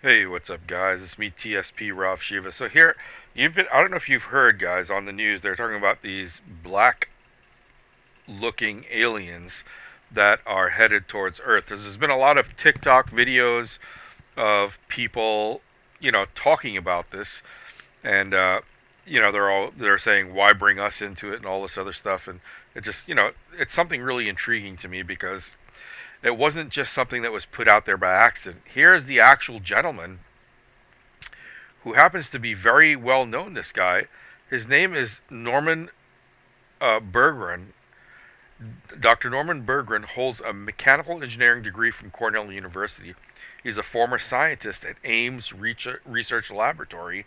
Hey, what's up, guys? It's me, TSPRavshiva. So here, I don't know if you've heard, guys, on the news, they're talking about these black-looking aliens that are headed towards Earth. There's been a lot of TikTok videos of people, talking about this, and they're saying, why bring us into it and all this other stuff, and it just, it's something really intriguing to me because it wasn't just something that was put out there by accident. Here's the actual gentleman who happens to be very well known. This guy, his name is Norman Berggren. Dr. Norman Berggren holds a mechanical engineering degree from Cornell University. He's a former scientist at Ames Research Laboratory,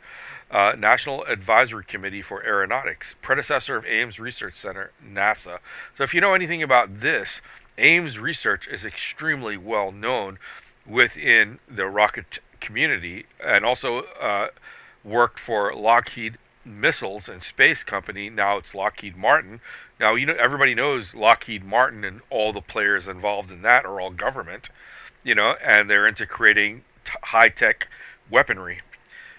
National Advisory Committee for Aeronautics, predecessor of Ames Research Center, NASA. So if you know anything about this, Ames Research is extremely well known within the rocket community, and also worked for Lockheed Missiles and Space Company. Now it's Lockheed Martin. Now everybody knows Lockheed Martin, and all the players involved in that are all government, and they're into creating high tech weaponry.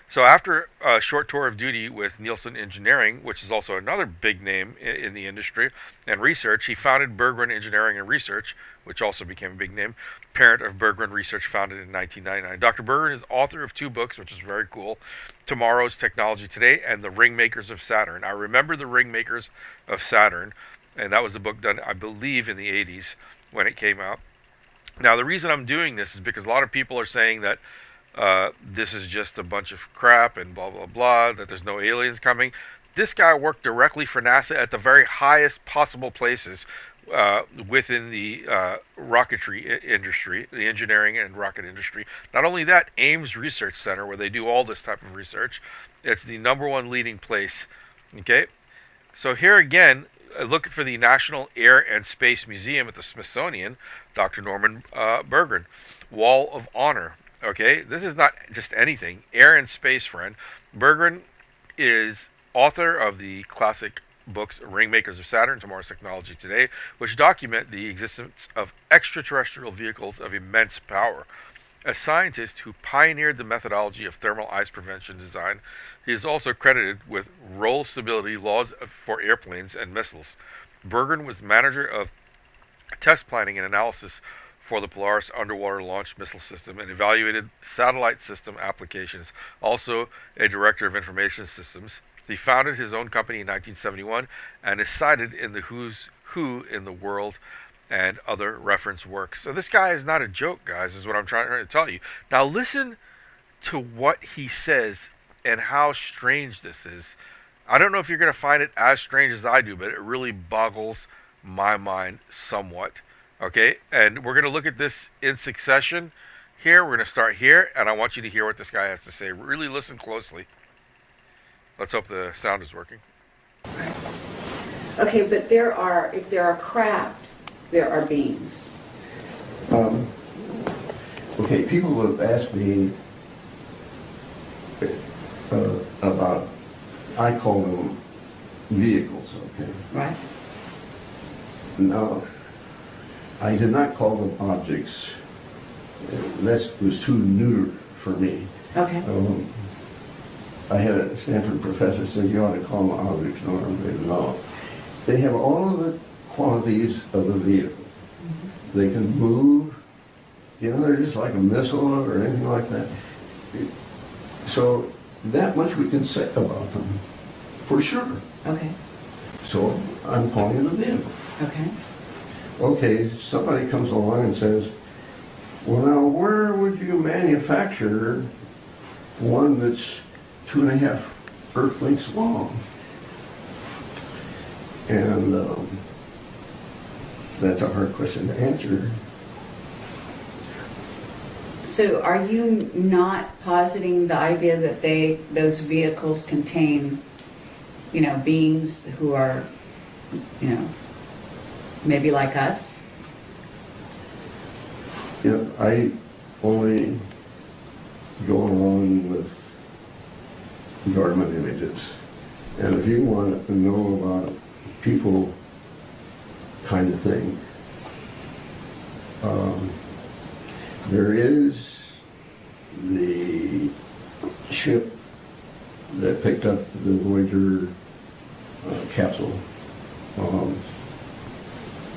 So after a short tour of duty with Nielsen Engineering, which is also another big name in the industry and research, he founded Berggren Engineering and Research, which also became a big name, parent of Berggren Research, founded in 1999. Dr. Berggren is author of two books, which is very cool: Tomorrow's Technology Today and The Ringmakers of Saturn. I remember The Ringmakers of Saturn, and that was a book done, I believe, in the 80s when it came out. Now, the reason I'm doing this is because a lot of people are saying that this is just a bunch of crap and blah, blah, blah, that there's no aliens coming. This guy worked directly for NASA at the very highest possible places within the rocketry industry, the engineering and rocket industry. Not only that, Ames Research Center, where they do all this type of research, it's the number one leading place. Okay? So here again, looking for the National Air and Space Museum at the Smithsonian, Dr. Norman Berggren, Wall of Honor. Okay, this is not just anything. Air and space, friend. Berggren is author of the classic books Ringmakers of Saturn, Tomorrow's Technology Today, which document the existence of extraterrestrial vehicles of immense power. A scientist who pioneered the methodology of thermal ice prevention design, he is also credited with roll stability laws for airplanes and missiles. Berggren was manager of test planning and analysis for the Polaris underwater launch missile system and evaluated satellite system applications, also a director of information systems. He founded his own company in 1971 and is cited in the Who's Who in the World and other reference works. So this guy is not a joke, guys, is what I'm trying to tell you. Now listen to what he says and how strange this is. I don't know if you're going to find it as strange as I do, but it really boggles my mind somewhat. Okay, and we're going to look at this in succession here. We're going to start here, and I want you to hear what this guy has to say. Really listen closely. Let's hope the sound is working. Okay, but if there are craft, there are beings. Okay, people have asked me about, I call them vehicles, okay? Right. Now, I did not call them objects. That was too neuter for me. Okay. I had a Stanford professor say you ought to call them objects. No. They have all of the qualities of a vehicle. Mm-hmm. They can move. They're just like a missile or anything like that. So that much we can say about them, for sure. Okay. So I'm calling it a vehicle. Okay. Okay, somebody comes along and says, well, now where would you manufacture one that's 2.5 Earth lengths long? And that's a hard question to answer. So are you not positing the idea that those vehicles contain, beings who are, maybe like us? Yeah, I only go along with government images. And if you want to know about people kind of thing, there is the ship that picked up the Voyager capsule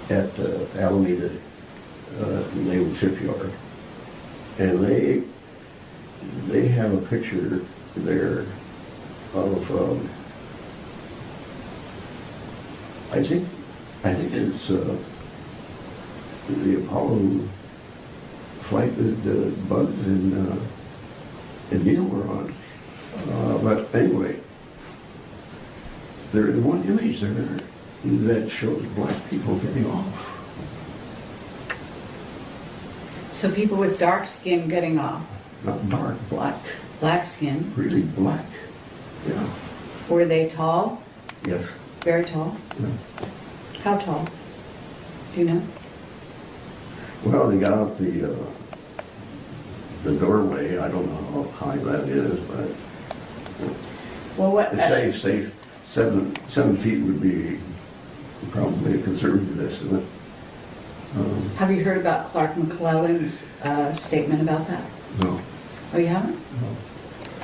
at Alameda Naval Shipyard, and they have a picture there of I think it's the Apollo flight that Bugs and Neil were on. But anyway, there is one image there that shows black people getting off. So people with dark skin getting off. Not dark, black. Black skin. Really black. Yeah. Were they tall? Yes. Very tall? Yeah. How tall? Do you know? Well, they got out the doorway. I don't know how high that is, but Well, what? it's safe. 7 feet would be probably a conservative estimate. Have you heard about Clark McClellan's statement about that? No. Oh, you haven't? No.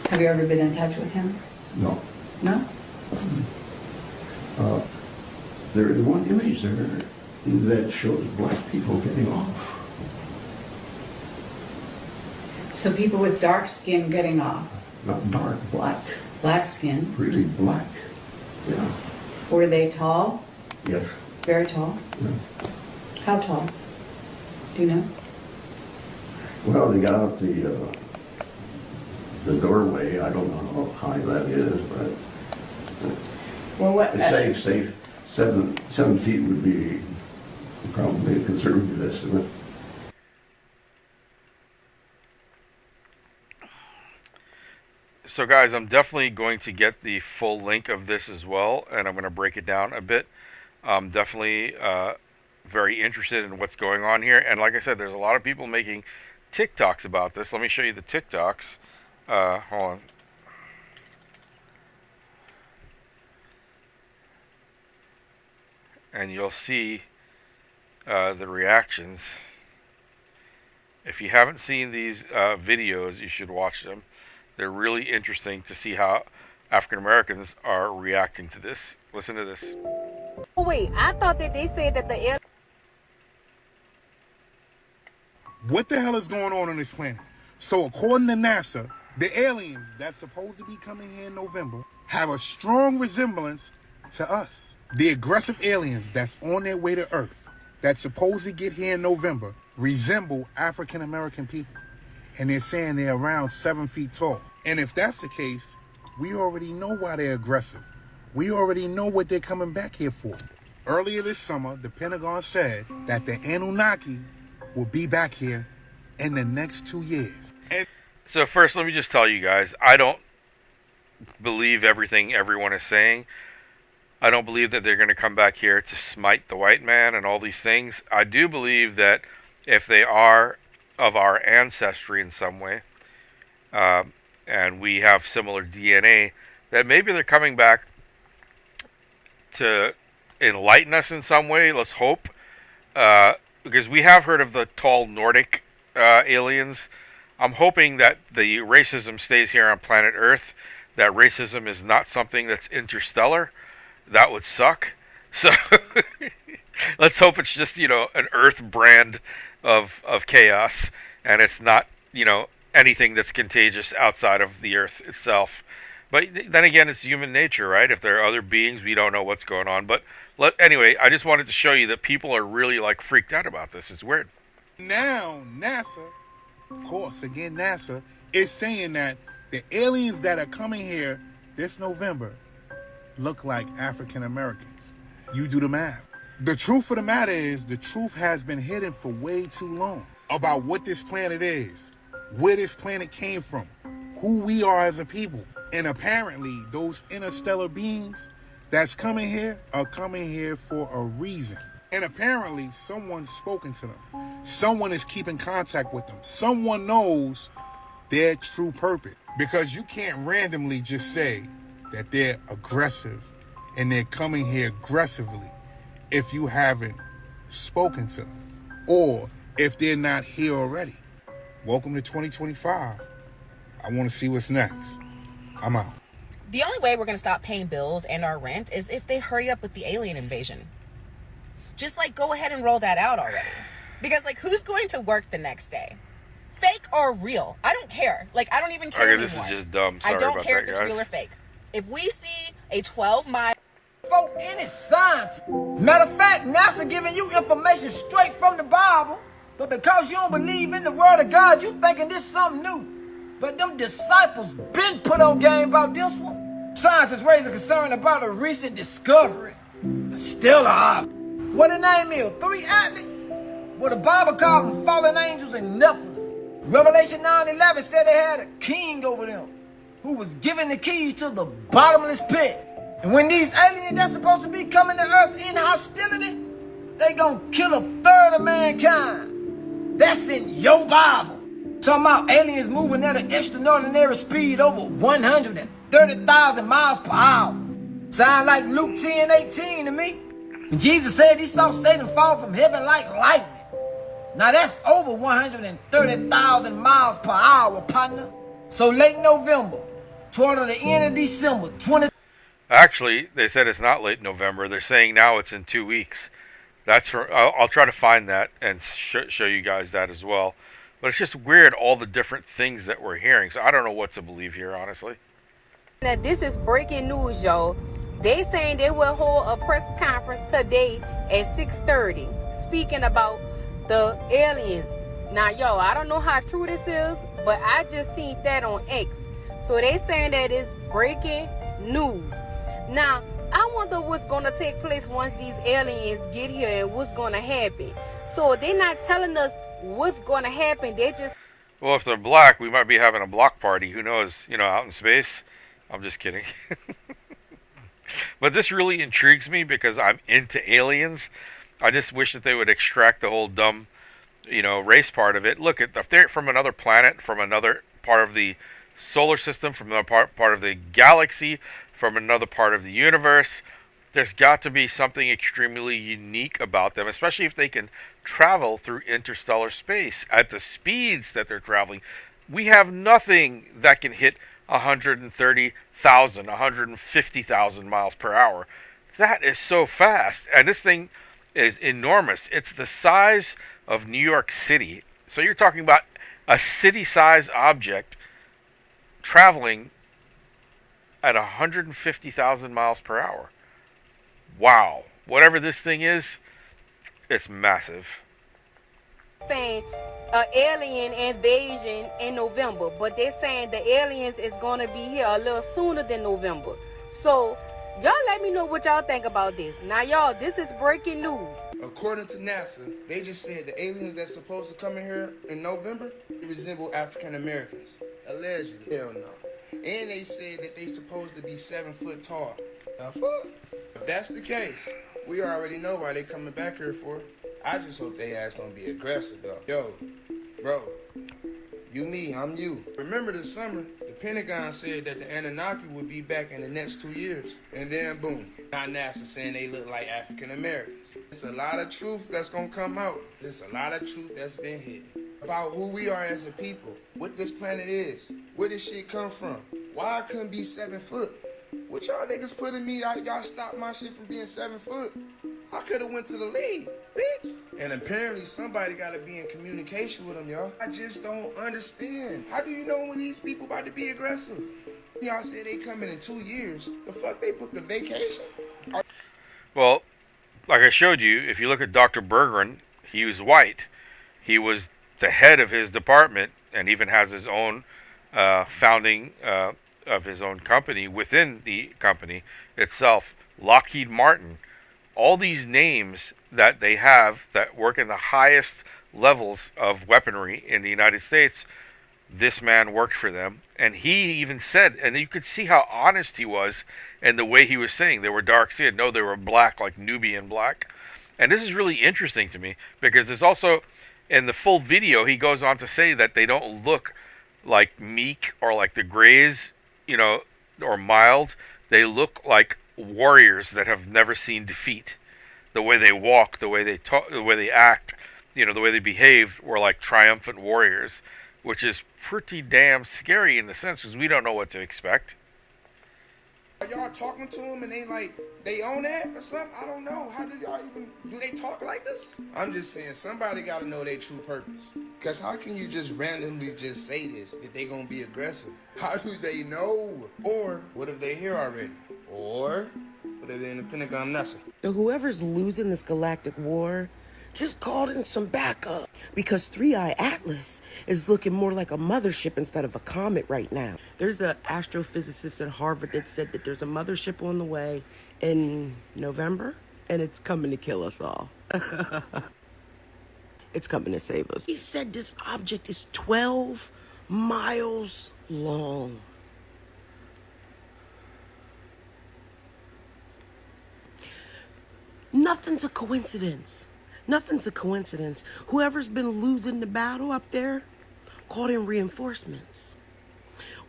Have you ever been in touch with him? No. No? There is one image there that shows black people getting off. So people with dark skin getting off. Not dark, black. Black skin. Really black. Yeah. Were they tall? Yes. Very tall? Yeah. How tall? Do you know? Well, they got out the doorway. I don't know how high that is, but Well, what? it's safe. 7 feet would be probably a conservative estimate. So guys, I'm definitely going to get the full link of this as well, and I'm going to break it down a bit. I'm definitely very interested in what's going on here, and like I said, there's a lot of people making TikToks about this. Let me show you the TikToks. Hold on. And you'll see the reactions. If you haven't seen these videos, you should watch them. They're really interesting to see how African Americans are reacting to this. Listen to this. Oh, wait, I thought that they said that the What the hell is going on this planet? So according to NASA, the aliens that's supposed to be coming here in November have a strong resemblance to us. The aggressive aliens that's on their way to Earth that's supposed to get here in November resemble African American people. And they're saying they're around 7 feet tall. And if that's the case, we already know why they're aggressive. We already know what they're coming back here for. Earlier this summer, the Pentagon said that the Anunnaki will be back here in the next 2 years. And So first, let me just tell you guys, I don't believe everything everyone is saying. I don't believe that they're going to come back here to smite the white man and all these things. I do believe that if they are of our ancestry in some way, and we have similar DNA, that maybe they're coming back to enlighten us in some way. Let's hope. Because we have heard of the tall Nordic aliens. I'm hoping that the racism stays here on planet Earth, that racism is not something that's interstellar. That would suck. So let's hope it's just, an Earth brand of chaos, and it's not, anything that's contagious outside of the Earth itself. But then again, it's human nature, right? If there are other beings, we don't know what's going on. But anyway, I just wanted to show you that people are really freaked out about this. It's weird. now NASA, of course, again, NASA is saying that the aliens that are coming here this November look like African Americans. You do the math. The truth of the matter is, the truth has been hidden for way too long about what this planet is, where this planet came from, who we are as a people. And apparently, those interstellar beings that's coming here are coming here for a reason. And apparently, someone's spoken to them. Someone is keeping contact with them. Someone knows their true purpose. Because you can't randomly just say that they're aggressive and they're coming here aggressively if you haven't spoken to them or if they're not here already. Welcome to 2025. I want to see what's next. I'm out. The only way we're going to stop paying bills and our rent is if they hurry up with the alien invasion. Just like go ahead and roll that out already. Because like who's going to work the next day? Fake or real? I don't care. Like I don't even care Okay, anymore. this is just dumb. Sorry I don't about care that, if it's guys. real or fake. If we see a 12-mile For any science. Matter of fact, NASA giving you information straight from the Bible, but because you don't believe in the word of God, you thinking this something new. But them disciples been put on game about this one. Scientists raise a concern about a recent discovery. Still a what the name is? 3iAtlas? What the Bible called them fallen angels and Nephilim. Revelation 9:11 said they had a king over them who was given the keys to the bottomless pit. And when these aliens that's supposed to be coming to Earth in hostility, they gonna kill a third of mankind. That's in your Bible. Talking about aliens moving at an extraordinary speed over 130,000 miles per hour. Sound like Luke 10:18 to me. And Jesus said he saw Satan fall from heaven like lightning. Now that's over 130,000 miles per hour, partner. So late November, toward the end of December, 20. Actually, they said it's not late November. They're saying now it's in 2 weeks. That's for. I'll try to find that and show you guys that as well. But it's just weird, all the different things that we're hearing. So I don't know what to believe here, honestly. Now, this is breaking news, y'all. They saying they will hold a press conference today at 6:30, speaking about the aliens. Now, y'all, I don't know how true this is, but I just seen that on X. So they saying that it's breaking news. Now, I wonder what's going to take place once these aliens get here and what's going to happen. So they're not telling us what's going to happen. They just... Well, if they're black, we might be having a block party. Who knows? You know, out in space. I'm just kidding. But this really intrigues me because I'm into aliens. I just wish that they would extract the whole dumb, race part of it. Look, if they're from another planet, from another part of the solar system, from another part of the galaxy, from another part of the universe, there's got to be something extremely unique about them, especially if they can travel through interstellar space at the speeds that they're traveling. We have nothing that can hit 130,000, 150,000 miles per hour. That is so fast. And this thing is enormous. It's the size of New York City. So you're talking about a city-sized object traveling at 150,000 miles per hour. Wow. Whatever this thing is, it's massive. saying alien invasion in November, but they're saying the aliens is going to be here a little sooner than November. So y'all let me know what y'all think about this. Now y'all, this is breaking news. According to NASA, they just said the aliens that's supposed to come in here in November resemble African Americans. Allegedly. Hell no. And they said that they supposed to be 7 foot tall. The fuck? If that's the case, we already know why they coming back here for. I just hope they ass don't be aggressive though. Yo, bro, you me, I'm you. Remember this summer, the Pentagon said that the Anunnaki would be back in the next 2 years. And then boom, now NASA saying they look like African Americans. It's a lot of truth that's gonna come out. There's a lot of truth that's been hidden. About who we are as a people, what this planet is, where this shit come from, why I couldn't be 7 foot. What y'all niggas putting me out, y'all stopped my shit from being 7 foot. I could have went to the league, bitch. And apparently somebody got to be in communication with them, y'all. I just don't understand. How do you know when these people about to be aggressive? Y'all say they coming in 2 years. The fuck they booked a vacation? Well, like I showed you, if you look at Dr. Bergeron, he was white. He was the head of his department and even has his own founding of his own company within the company itself, Lockheed Martin. All these names that they have that work in the highest levels of weaponry in the United States, this man worked for them. And he even said, and you could see how honest he was in the way he was saying they were dark skinned. No, they were black, like Nubian black. And this is really interesting to me because there's also, in the full video, he goes on to say that they don't look like meek or like the Greys, or mild. They look like warriors that have never seen defeat. The way they walk, the way they talk, the way they act, the way they behave were like triumphant warriors, which is pretty damn scary in the sense because we don't know what to expect. Are y'all talking to them and they own that or something? I don't know. How do y'all do they talk like us? I'm just saying, somebody got to know their true purpose. Because how can you just randomly just say this, that they going to be aggressive? How do they know? Or what if they here already? Or what if they're in the Pentagon NASA? So whoever's losing this galactic war just called in some backup, because 3iAtlas is looking more like a mothership instead of a comet right now. There's an astrophysicist at Harvard that said that there's a mothership on the way in November, and it's coming to kill us all. It's coming to save us. He said this object is 12 miles long. Nothing's a coincidence. Nothing's a coincidence. Whoever's been losing the battle up there called in reinforcements.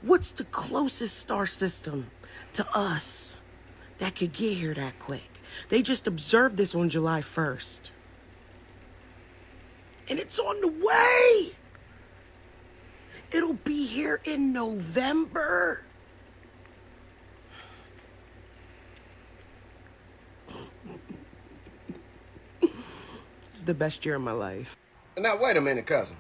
What's the closest star system to us that could get here that quick? They just observed this on July 1st. And it's on the way. It'll be here in November. The best year of my life. Now, wait a minute, cousin.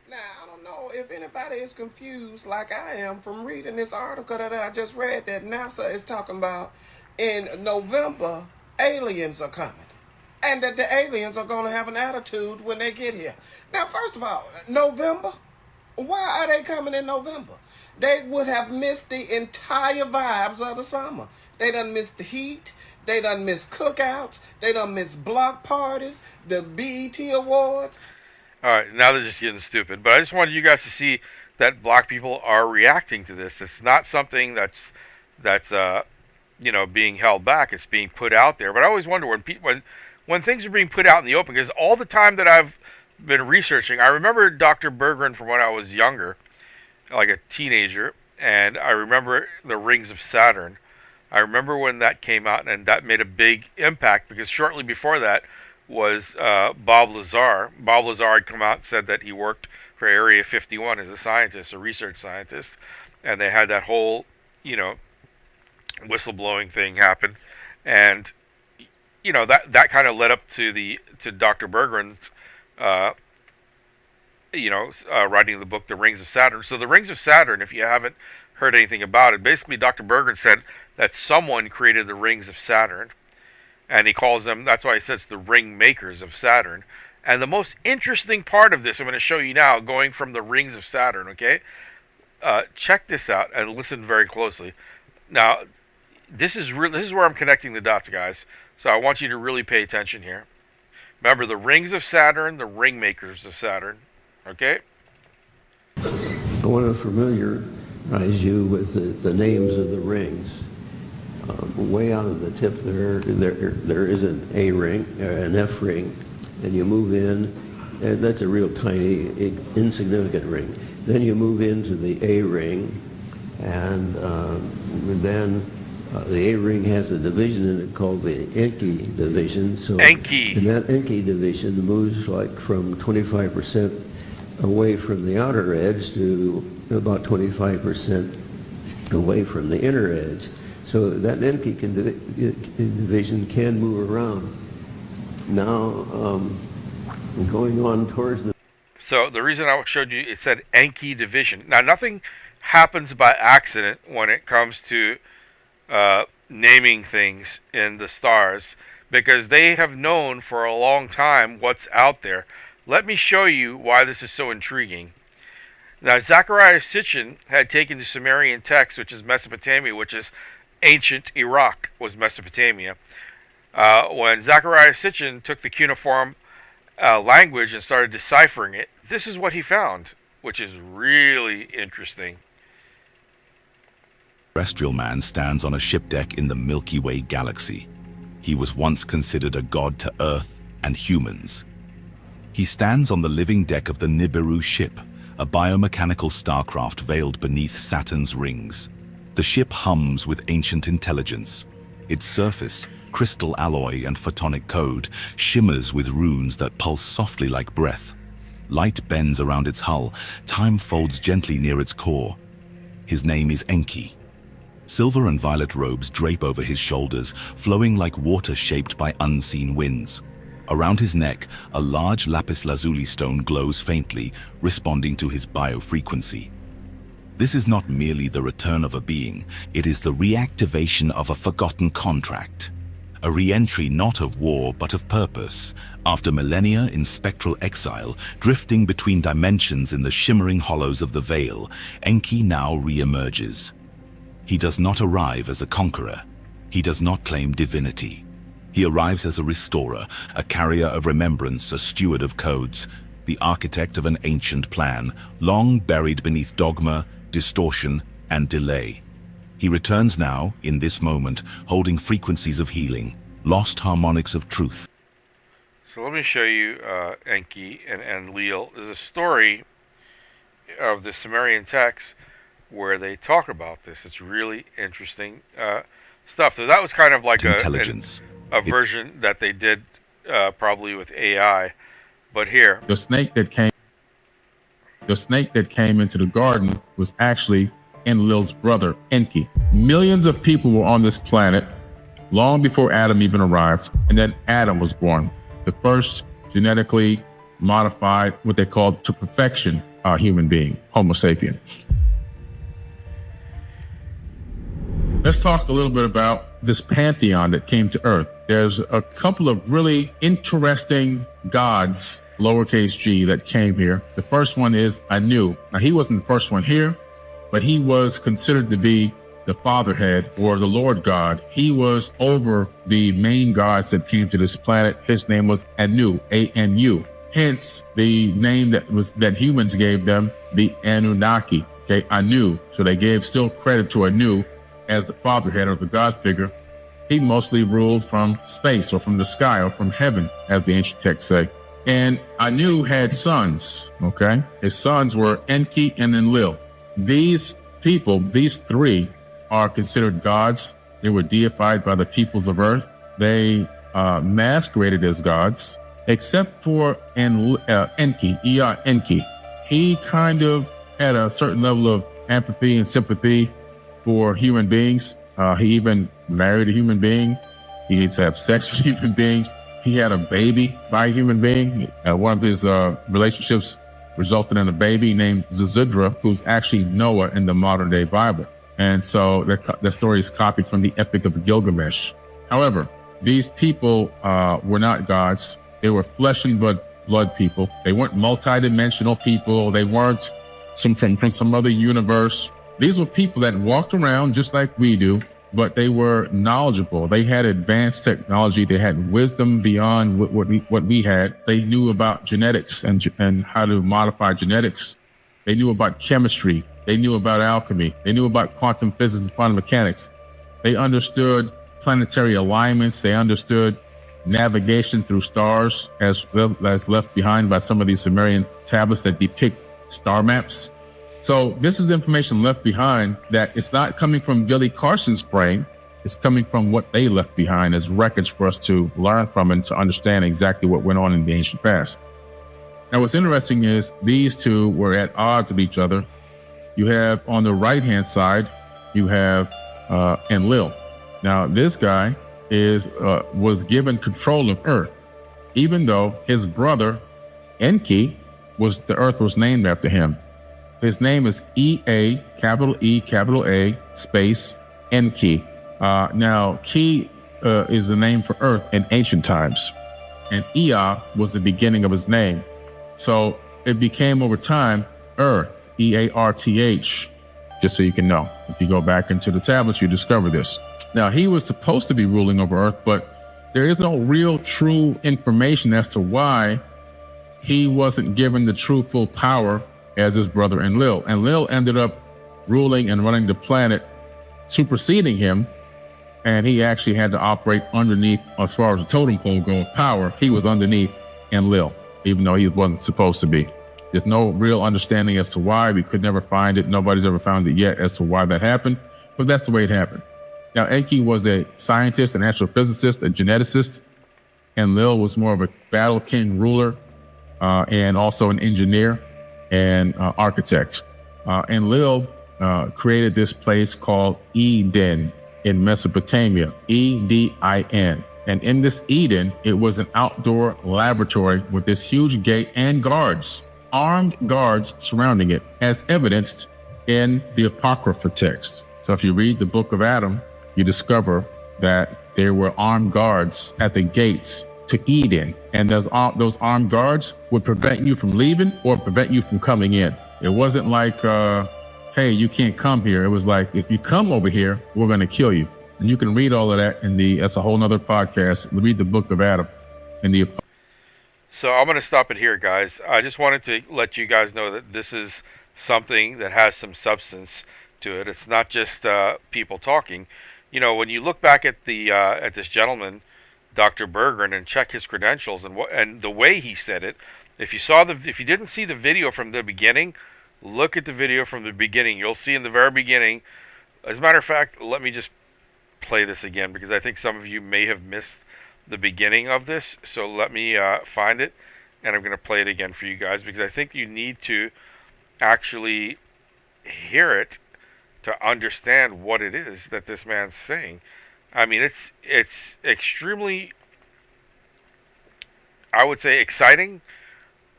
Now, I don't know if anybody is confused like I am from reading this article that I just read that NASA is talking about in November, aliens are coming. And that the aliens are going to have an attitude when they get here. Now, first of all, November? Why are they coming in November? They would have missed the entire vibes of the summer. They done missed the heat. They done missed cookouts. They done missed block parties, the BET Awards. All right, now they're just getting stupid. But I just wanted you guys to see that black people are reacting to this. It's not something that's being held back. It's being put out there. But I always wonder when things are being put out in the open, because all the time that I've been researching, I remember Dr. Berggren from when I was younger, like a teenager, and I remember the Rings of Saturn. I remember when that came out, and that made a big impact, because shortly before that was Bob Lazar. Bob Lazar had come out and said that he worked for Area 51 as a scientist, a research scientist, and they had that whole, whistleblowing thing happen, and that kind of led up to Dr. Berggren's writing the book The Rings of Saturn. So the Rings of Saturn, if you haven't heard anything about it, basically Dr. Berggren said that someone created the rings of Saturn, and he calls them, that's why he says the ring makers of Saturn. And the most interesting part of this, I'm going to show you now, going from the rings of Saturn, okay? Check this out and listen very closely. Now, this is where I'm connecting the dots, guys. So I want you to really pay attention here. Remember, the rings of Saturn, the ring makers of Saturn, okay? I want to familiarize you with the names of the rings. Way out of the tip there is an A ring, an F ring, and you move in, and that's a real tiny, insignificant ring. Then you move into the A ring, and then the A ring has a division in it called the Enki division. So Enki. And that Enki division moves like from 25% away from the outer edge to about 25% away from the inner edge. So that Enki division can move around. Now, going on towards the... So the reason I showed you, it said Enki division. Now, nothing happens by accident when it comes to naming things in the stars, because they have known for a long time what's out there. Let me show you why this is so intriguing. Now, Zecharia Sitchin had taken the Sumerian text, which is Mesopotamia, which is ancient Iraq, was Mesopotamia. When Zecharia Sitchin took the cuneiform language and started deciphering it, this is what he found, which is really interesting. Terrestrial man stands on a ship deck in the Milky Way galaxy. He was once considered a god to Earth and humans. He stands on the living deck of the Nibiru ship, a biomechanical starcraft veiled beneath Saturn's rings. The ship hums with ancient intelligence. Its surface, crystal alloy and photonic code, shimmers with runes that pulse softly like breath. Light bends around its hull, time folds gently near its core. His name is Enki. Silver and violet robes drape over his shoulders, flowing like water shaped by unseen winds. Around his neck, a large lapis lazuli stone glows faintly, responding to his biofrequency. This is not merely the return of a being, it is the reactivation of a forgotten contract. A re-entry not of war but of purpose. After millennia in spectral exile, drifting between dimensions in the shimmering hollows of the veil, Enki now re-emerges. He does not arrive as a conqueror. He does not claim divinity. He arrives as a restorer, a carrier of remembrance, a steward of codes, the architect of an ancient plan, long buried beneath dogma, distortion, and delay. He returns now, in this moment, holding frequencies of healing, lost harmonics of truth. So let me show you Enki and Enlil. There's a story of the Sumerian text where they talk about this. It's really interesting stuff. So that was kind of like Intelligence. a version that they did probably with AI. But here, the snake that came into the garden was actually Enlil's brother, Enki. Millions of people were on this planet long before Adam even arrived, and then Adam was born, the first genetically modified, what they called to perfection, human being, Homo sapien. Let's talk a little bit about this pantheon that came to Earth. There's a couple of really interesting gods, lowercase g, that came here. The first one is Anu. Now, he wasn't the first one here, but he was considered to be the fatherhead or the Lord God. He was over the main gods that came to this planet. His name was Anu, A-N-U. Hence the name that humans gave them, the Anunnaki, okay, Anu. So they gave still credit to Anu as the fatherhead or the God figure. He mostly ruled from space or from the sky or from heaven, as the ancient texts say. And Anu had sons, okay? His sons were Enki and Enlil. These people, these three, are considered gods. They were deified by the peoples of Earth. They masqueraded as gods, except for Enki, Enki. He kind of had a certain level of empathy and sympathy for human beings. He even married a human being. He used to have sex with human beings. He had a baby by a human being. One of his relationships resulted in a baby named Zizidra, who's actually Noah in the modern day Bible. And so that story is copied from the Epic of Gilgamesh. However, these people were not gods. They were flesh and blood people. They weren't multidimensional people. They weren't from some other universe. These were people that walked around just like we do, but they were knowledgeable. They had advanced technology. They had wisdom beyond what we had. They knew about genetics and how to modify genetics. They knew about chemistry. They knew about alchemy. They knew about quantum physics and quantum mechanics. They understood planetary alignments. They understood navigation through stars as left behind by some of these Sumerian tablets that depict star maps. So this is information left behind that it's not coming from Billy Carson's brain. It's coming from what they left behind as records for us to learn from and to understand exactly what went on in the ancient past. Now, what's interesting is these two were at odds with each other. You have on the right-hand side, you have Enlil. Now, this guy was given control of Earth, even though his brother Enki the Earth was named after him. His name is E-A, capital E, capital A, space, Enki. Now, Ki is the name for Earth in ancient times, and Ea was the beginning of his name. So it became over time Earth, E-A-R-T-H, just so you can know. If you go back into the tablets, you discover this. Now, he was supposed to be ruling over Earth, but there is no real true information as to why he wasn't given the true full power as his brother Enlil. Enlil ended up ruling and running the planet, superseding him, and he actually had to operate underneath, as far as the totem pole goes, power. He was underneath Enlil, even though he wasn't supposed to be. There's no real understanding as to why. We could never find it. Nobody's ever found it yet as to why that happened, but that's the way it happened. Now, Enki was a scientist, an astrophysicist, a geneticist. Enlil was more of a battle king ruler and also an engineer and architect. Enlil created this place called Eden in Mesopotamia, Edin. And in this Eden, it was an outdoor laboratory with this huge gate and guards, armed guards surrounding it, as evidenced in the Apocrypha text. So if you read the book of Adam, you discover that there were armed guards at the gates to Eden. And those armed guards would prevent you from leaving or prevent you from coming in. It wasn't like, hey, you can't come here. It was like, if you come over here, we're going to kill you. And you can read all of that that's a whole nother podcast. Read the book of Adam in the. So I'm going to stop it here, guys. I just wanted to let you guys know that this is something that has some substance to it. It's not just people talking. You know, when you look back at this gentleman, Dr. Berggren, and check his credentials and the way he said it, if you didn't see the video from the beginning, look at the video from the beginning. You'll see in the very beginning. As a matter of fact, let me just play this again because I think some of you may have missed the beginning of this. So let me find it, and I'm going to play it again for you guys because I think you need to actually hear it to understand what it is that this man's saying. I mean, it's extremely, I would say, exciting,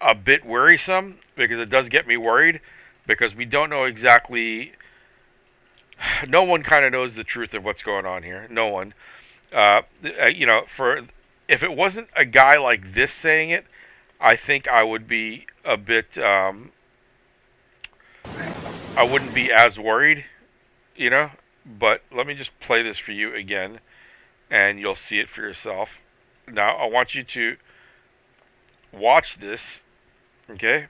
a bit worrisome, because it does get me worried, because we don't know exactly, no one kind of knows the truth of what's going on here. No one. You know, if it wasn't a guy like this saying it, I think I would be a bit, I wouldn't be as worried, you know. But let me just play this for you again, and you'll see it for yourself. Now, I want you to watch this, okay,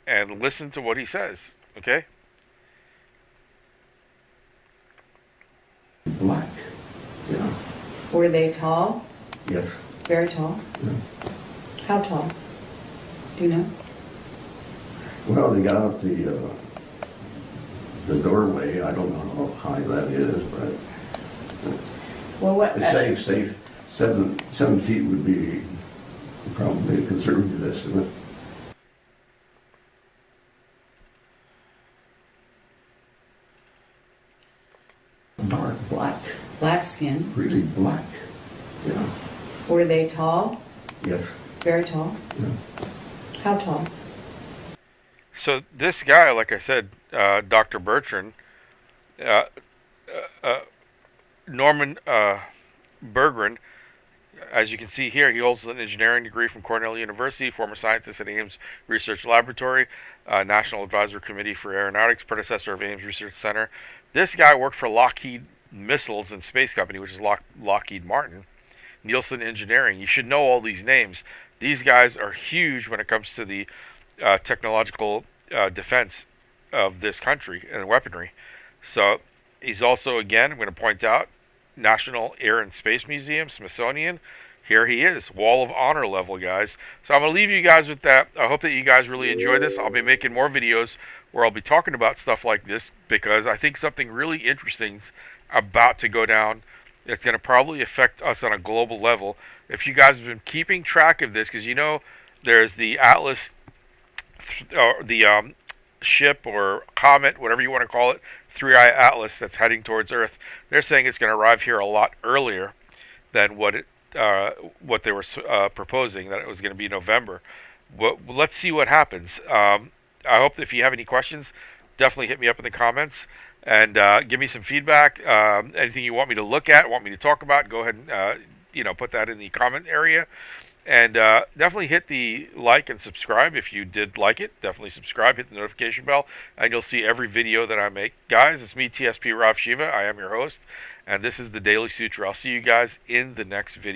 and listen to what he says, okay? Black. Yeah. Were they tall? Yes. Very tall? Yeah. How tall? Do you know? Well, they got out the doorway. I don't know how high that is, but Well, what? safe. 7 feet would be probably a conservative estimate. Dark black. Black skin. Really black. Yeah. Were they tall? Yes. Very tall? Yeah. How tall? So this guy, like I said, Dr. Bertrand, Norman Berggren, as you can see here, he holds an engineering degree from Cornell University, former scientist at Ames Research Laboratory, National Advisory Committee for Aeronautics, predecessor of Ames Research Center. This guy worked for Lockheed Missiles and Space Company, which is Lockheed Martin. Nielsen Engineering. You should know all these names. These guys are huge when it comes to the technological defense of this country and weaponry. So he's also, again, I'm going to point out, National Air and Space Museum, Smithsonian. Here he is, Wall of Honor level, guys. So I'm going to leave you guys with that. I hope that you guys really enjoy this. I'll be making more videos where I'll be talking about stuff like this because I think something really interesting's about to go down. It's going to probably affect us on a global level. If you guys have been keeping track of this, because you know there's the Atlas, or the ship or comet, whatever you want to call it, 3iAtlas that's heading towards Earth. They're saying it's going to arrive here a lot earlier than what they were proposing, that it was going to be November. Well, let's see what happens. I hope that if you have any questions, definitely hit me up in the comments and give me some feedback. Anything you want me to look at, want me to talk about, go ahead and put that in the comment area. And definitely hit the like and subscribe if you did like it. Definitely subscribe, hit the notification bell, and you'll see every video that I make. Guys, it's me, TSPRavshiva. I am your host, and this is the Daily Sutra. I'll see you guys in the next video.